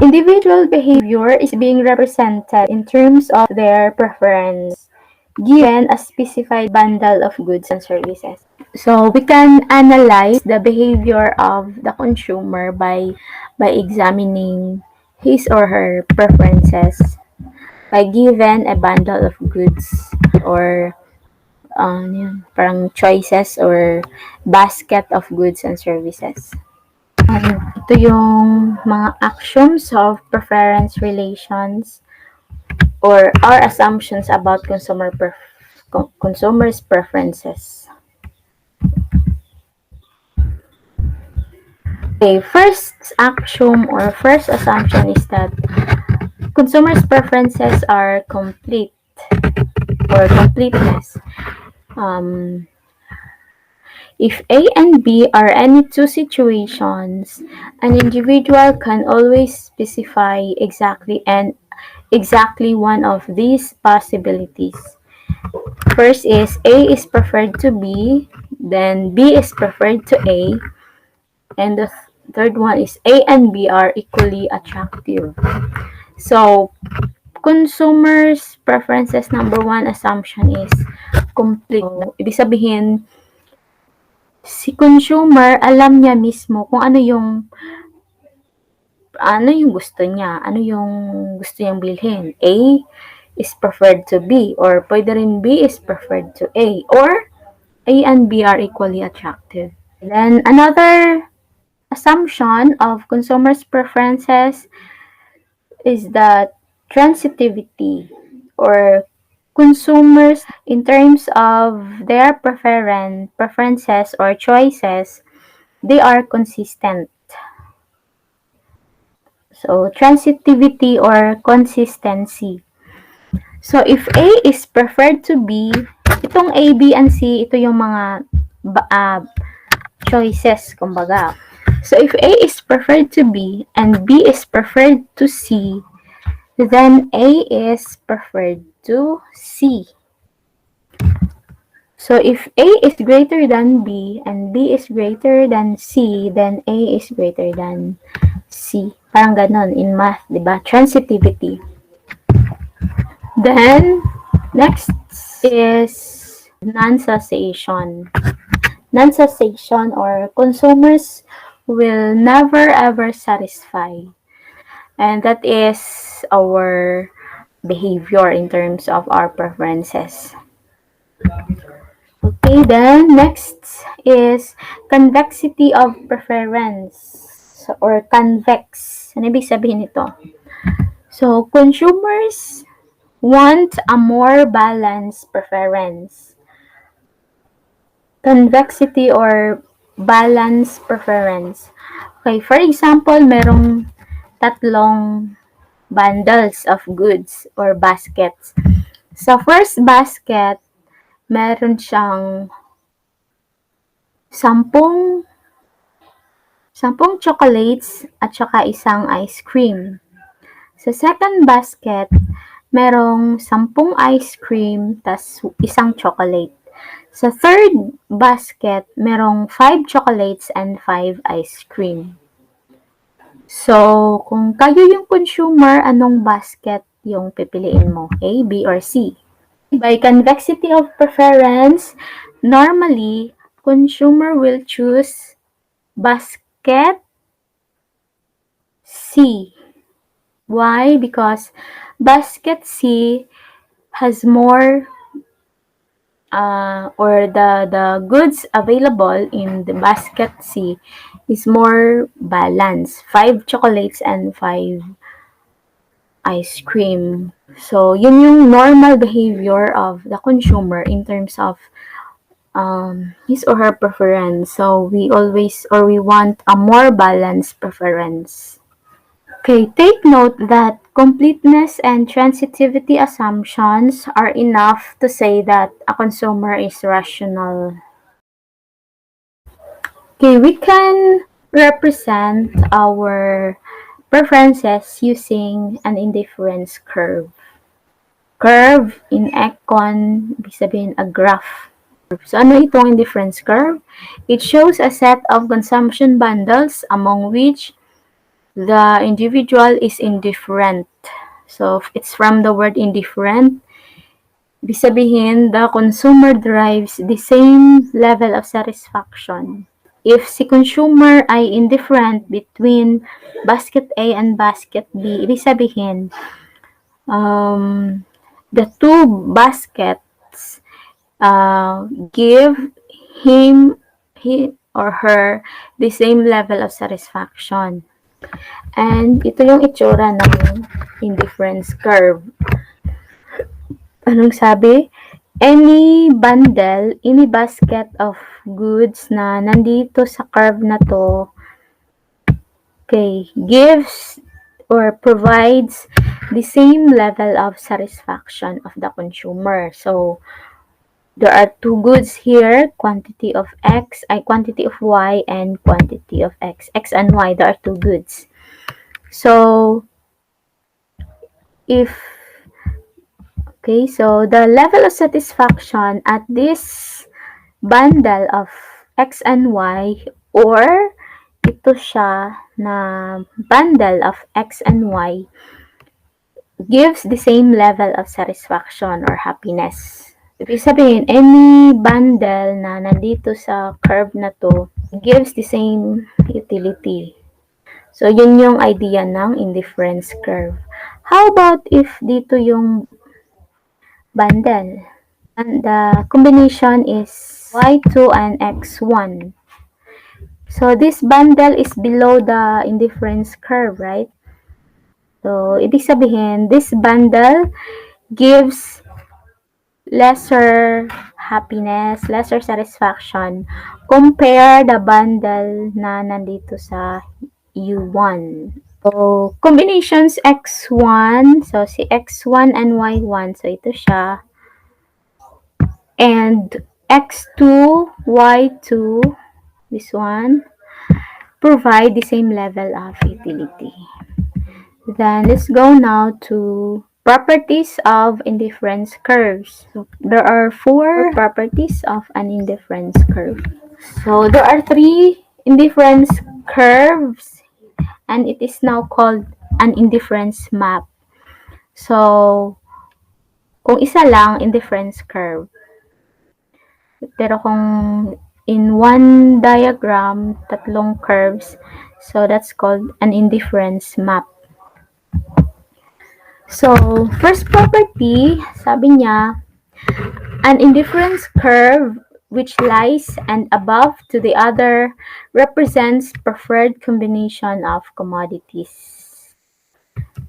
Individual behavior is being represented in terms of their preference, given a specified bundle of goods and services. So we can analyze the behavior of the consumer by examining his or her preferences by given a bundle of goods or parang choices or basket of goods and services. Ito yung mga axioms of preference relations or our assumptions about consumers' preferences. Okay, first axiom or first assumption is that consumers' preferences are complete or completeness. If A and B are any two situations, an individual can always specify exactly one of these possibilities. First is A is preferred to B, then B is preferred to A, and the third one is A and B are equally attractive. So, consumers' preferences number one assumption is complete. Ibig sabihin, si consumer alam niya mismo kung ano yung gusto niya, ano yung gusto niyang bilhin. A is preferred to B or pwede rin B is preferred to A or A and B are equally attractive. Then another assumption of consumers' preferences is that transitivity or consumers in terms of their preferences or choices, they are consistent. So, transitivity or consistency. So, if A is preferred to B, itong A, B, and C, ito yung mga choices, kumbaga. So, if A is preferred to B and B is preferred to C, then A is preferred to C. So, if A is greater than B and B is greater than C, then A is greater than C. Parang ganon in math, di ba? Transitivity. Then, next is non-cessation. Non-cessation or consumers will never ever satisfy. And that is our behavior in terms of our preferences. Okay, then next is convexity of preference or convex. Ano ibig sabihin nito? So, consumers want a more balanced preference. Convexity or balanced preference. Okay, for example, merong tatlong bundles of goods or baskets. Sa first basket, meron siyang 10 chocolates at saka isang ice cream. Sa second basket, merong 10 ice cream tas isang chocolate. Sa third basket, merong 5 chocolates and 5 ice cream. So, kung kayo yung consumer, anong basket yung pipiliin mo? A, B, or C? By convexity of preference, normally, consumer will choose basket C. Why? Because basket C has more or the goods available in the basket C is more balanced. 5 chocolates and 5 ice cream. So, yun yung normal behavior of the consumer in terms of his or her preference. So, we want a more balanced preference. Okay, take note that completeness and transitivity assumptions are enough to say that a consumer is rational. Okay, we can represent our preferences using an indifference curve. Curve in econ, ibig sabihin a graph. So, ano itong indifference curve? It shows a set of consumption bundles among which The individual is indifferent. So, it's from the word indifferent. Ibig sabihin, the consumer derives the same level of satisfaction. If si consumer ay indifferent between basket A and basket B, ibig sabihin, the two baskets give him, he or her the same level of satisfaction. And ito yung itsura ng indifference curve. Anong sabi? Any bundle, any basket of goods na nandito sa curve na to, okay, gives or provides the same level of satisfaction of the consumer. So, there are two goods here, quantity of X, quantity of Y, and quantity of X. X and Y, there are two goods. So, so the level of satisfaction at this bundle of X and Y, or ito siya na bundle of X and Y, gives the same level of satisfaction or happiness. Ibig sabihin, any bundle na nandito sa curve na to gives the same utility. So, yun yung idea ng indifference curve. How about if dito yung bundle? And the combination is y2 and x1. So, this bundle is below the indifference curve, right? So, ibig sabihin, this bundle gives lesser happiness, lesser satisfaction, compare the bundle na nandito sa U1. So, combinations X1, so si X1 and Y1, so ito siya. And X2, Y2, this one, provide the same level of utility. Then, let's go now to properties of indifference curves. So, there are four properties of an indifference curve. So, there are three indifference curves, and it is now called an indifference map. So, kung isa lang, indifference curve. Pero kung in one diagram, tatlong curves, so that's called an indifference map. So, first property, sabi niya, an indifference curve which lies and above to the other represents preferred combination of commodities.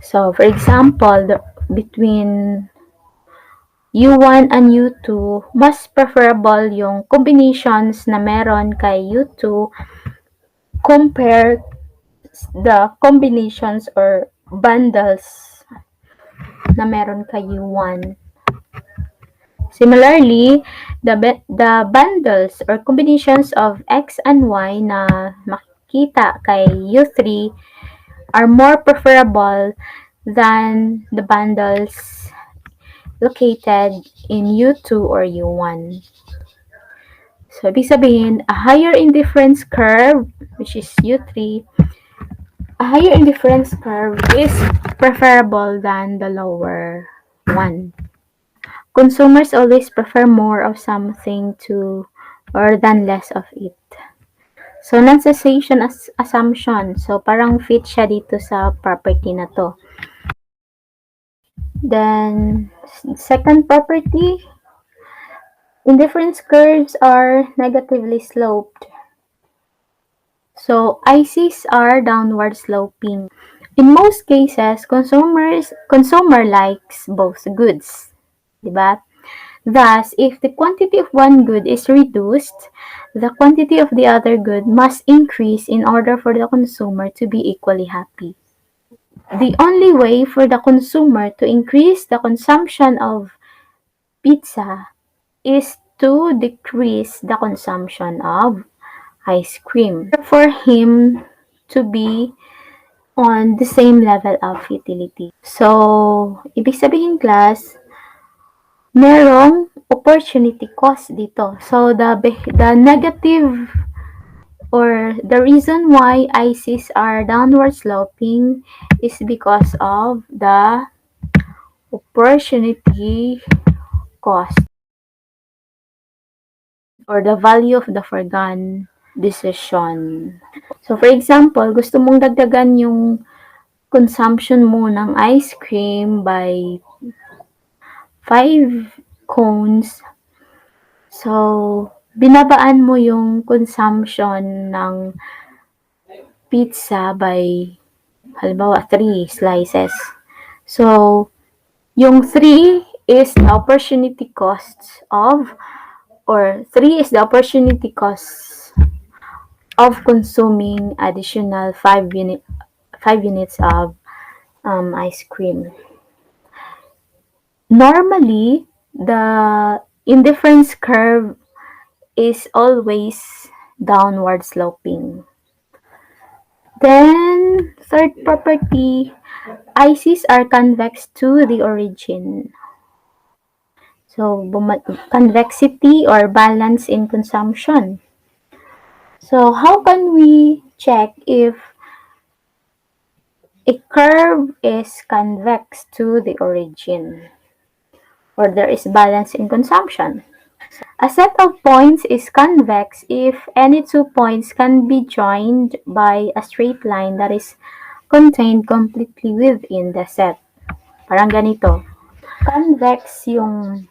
So, for example, between U1 and U2, mas preferable yung combinations na meron kay U2 compare the combinations or bundles na meron kay U1. Similarly, the bundles or combinations of X and Y na makikita kay U3 are more preferable than the bundles located in U2 or U1. So, ibig sabihin, a higher indifference curve, which is U3, a higher indifference curve is preferable than the lower one. Consumers always prefer more of something to or than less of it. So, non-cessation assumption. So, parang fit siya dito sa property na to. Then, second property, indifference curves are negatively sloped. So, ICs are downward sloping. In most cases, consumer likes both goods. Diba? Thus, if the quantity of one good is reduced, the quantity of the other good must increase in order for the consumer to be equally happy. The only way for the consumer to increase the consumption of pizza is to decrease the consumption of ice cream for him to be on the same level of utility. So, ibig sabihin class, merong opportunity cost dito. So, the negative or the reason why ICs are downward sloping is because of the opportunity cost or the value of the foregone decision. So, for example, gusto mong dagdagan yung consumption mo ng ice cream by 5 cones. So, binabaan mo yung consumption ng pizza by halimbawa 3 slices. So, yung 3 is the opportunity costs of or 3 is the opportunity costs of consuming additional 5 units of ice cream. Normally, the indifference curve is always downward sloping. Then, third property, ICs are convex to the origin. So, convexity or balance in consumption. So, how can we check if a curve is convex to the origin or there is balance in consumption? A set of points is convex if any 2 points can be joined by a straight line that is contained completely within the set. Parang ganito. Convex yung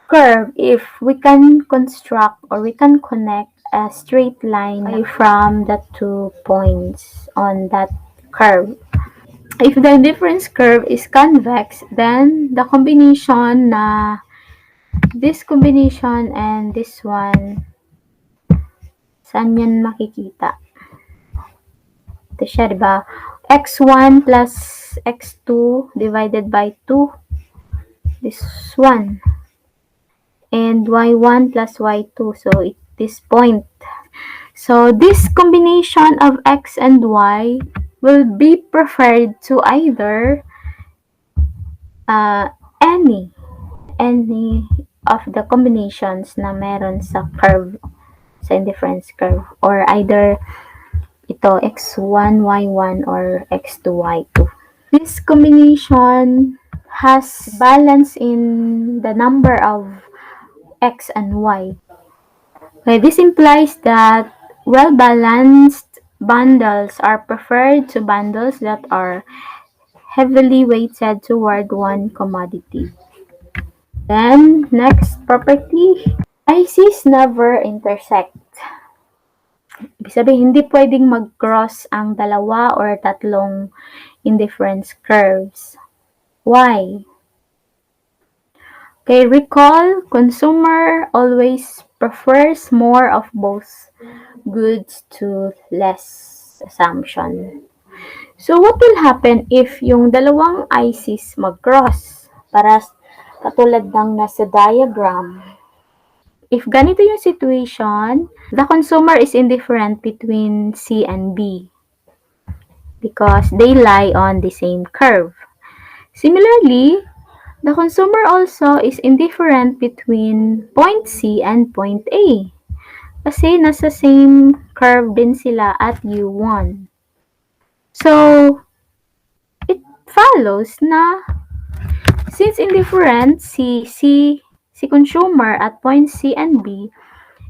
curve if we can construct or we can connect a straight line from the 2 points on that curve. If the difference curve is convex, then the combination na this combination and this one, saan yan makikita? Ito siya, diba? x1 plus x2 divided by 2. This one. And y1 plus y2. So, this point. So, this combination of x and y will be preferred to either any of the combinations na meron sa curve, sa indifference curve, or either ito x1, y1, or x2, y2. This combination has balance in the number of x and y. Okay, this implies that well-balanced bundles are preferred to bundles that are heavily weighted toward one commodity. Then, next property, ICs never intersect. Ibig sabihin, hindi pwedeng mag-cross ang dalawa or tatlong indifference curves. Why? Okay, recall, consumer always prefers more of both goods to less assumption. So, what will happen if yung dalawang ICs mag-cross? Para katulad ng nasa diagram. If ganito yung situation, the consumer is indifferent between C and B because they lie on the same curve. Similarly, the consumer also is indifferent between point C and point A kasi nasa same curve din sila at U1. So, it follows na since indifferent si consumer at points C and B,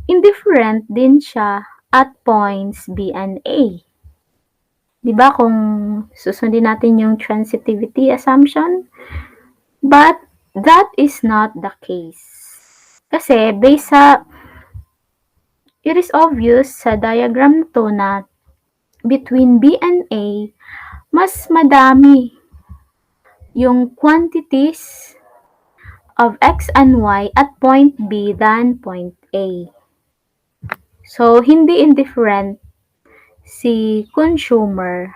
indifferent din siya at points B and A. Diba kung susundin natin yung transitivity assumption? But that is not the case. Kasi based sa, it is obvious sa diagram to na between B and A, mas madami yung quantities of x and y at point B than point A. So, hindi indifferent si consumer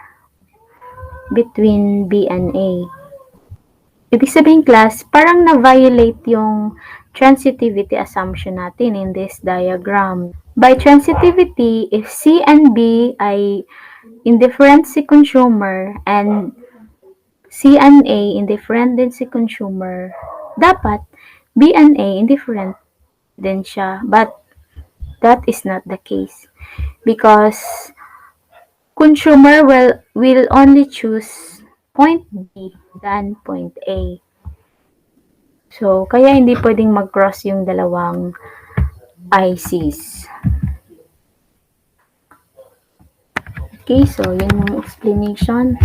between B and A. Ibig sabihin, class, parang na-violate yung transitivity assumption natin in this diagram. By transitivity, if C and B ay indifferent si consumer and C and A indifferent din si consumer, dapat B and A indifferent din siya. But that is not the case. because consumer will only choose point B than point A. So, kaya hindi pwedeng mag-cross yung dalawang ICs. Okay, so yun yung explanation.